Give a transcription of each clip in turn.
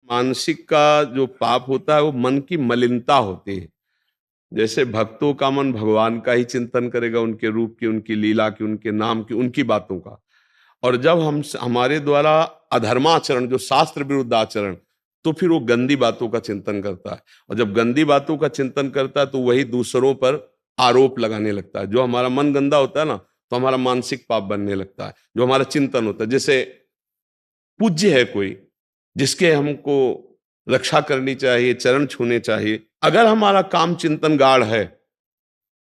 मानसिक का जो पाप होता है वो मन की मलिनता होती है। जैसे भक्तों का मन भगवान का ही चिंतन करेगा, उनके रूप की, उनकी लीला की, उनके नाम की, उनकी बातों का। और जब हम हमारे द्वारा अधर्माचरण, जो शास्त्र विरुद्ध आचरण, तो फिर वो गंदी बातों का चिंतन करता है। और जब गंदी बातों का चिंतन करता है तो वही दूसरों पर आरोप लगाने लगता है। जो हमारा मन गंदा होता है ना, तो हमारा मानसिक पाप बनने लगता है। जो हमारा चिंतन होता है, जैसे पूज्य है कोई जिसके हमको रक्षा करनी चाहिए, चरण छूने चाहिए, अगर हमारा काम चिंतन गाढ़ है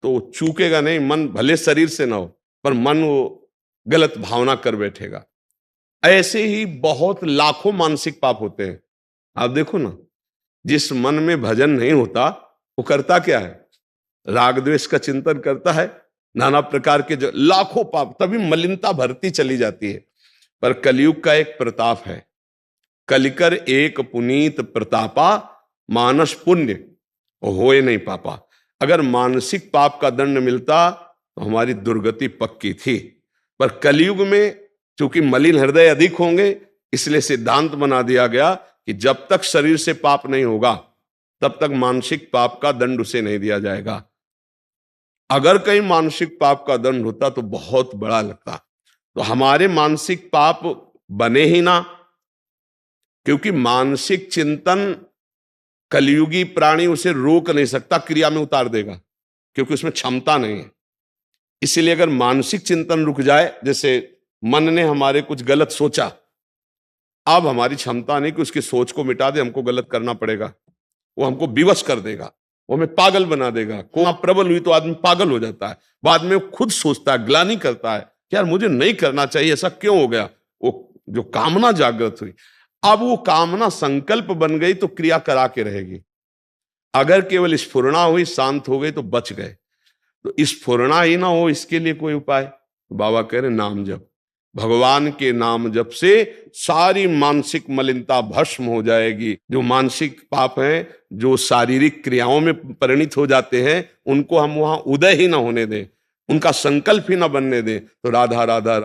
तो चूकेगा नहीं। मन भले शरीर से ना हो, पर मन वो गलत भावना कर बैठेगा। ऐसे ही बहुत लाखों मानसिक पाप होते हैं। आप देखो ना, जिस मन में भजन नहीं होता वो करता क्या है? राग द्वेष का चिंतन करता है, नाना प्रकार के जो लाखों पाप, तभी मलिनता भरती चली जाती है। पर कलयुग का एक प्रताप है, कलिकर एक पुनीत प्रतापा, मानस पुण्य होए नहीं पापा। अगर मानसिक पाप का दंड मिलता तो हमारी दुर्गति पक्की थी। पर कलयुग में चूंकि मलिन हृदय अधिक होंगे, इसलिए सिद्धांत बना दिया गया कि जब तक शरीर से पाप नहीं होगा तब तक मानसिक पाप का दंड उसे नहीं दिया जाएगा। अगर कहीं मानसिक पाप का दंड होता तो बहुत बड़ा लगता। तो हमारे मानसिक पाप बने ही ना, क्योंकि मानसिक चिंतन कलयुगी प्राणी उसे रोक नहीं सकता, क्रिया में उतार देगा, क्योंकि उसमें क्षमता नहीं है। इसलिए अगर मानसिक चिंतन रुक जाए, जैसे मन ने हमारे कुछ गलत सोचा, अब हमारी क्षमता नहीं कि उसकी सोच को मिटा दे, हमको गलत करना पड़ेगा। वो हमको विवश कर देगा, वो हमें पागल बना देगा। कोई प्रबल हुई तो आदमी पागल हो जाता है, बाद में वो खुद सोचता है, ग्लानि करता है कि यार मुझे नहीं करना चाहिए, ऐसा क्यों हो गया। वो जो कामना जागृत हुई, अब वो कामना संकल्प बन गई तो क्रिया करा के रहेगी। अगर केवल स्फुरणा हुई, शांत हो गई तो बच गए। तो स्फुरणा ही ना हो, इसके लिए कोई उपाय? तो बाबा कह रहे नाम जप। भगवान के नाम जप से सारी मानसिक मलिनता भस्म हो जाएगी। जो मानसिक पाप हैं, जो शारीरिक क्रियाओं में परिणित हो जाते हैं, उनको हम वहां उदय ही ना होने दें, उनका संकल्प ही ना बनने दें। तो राधा राधा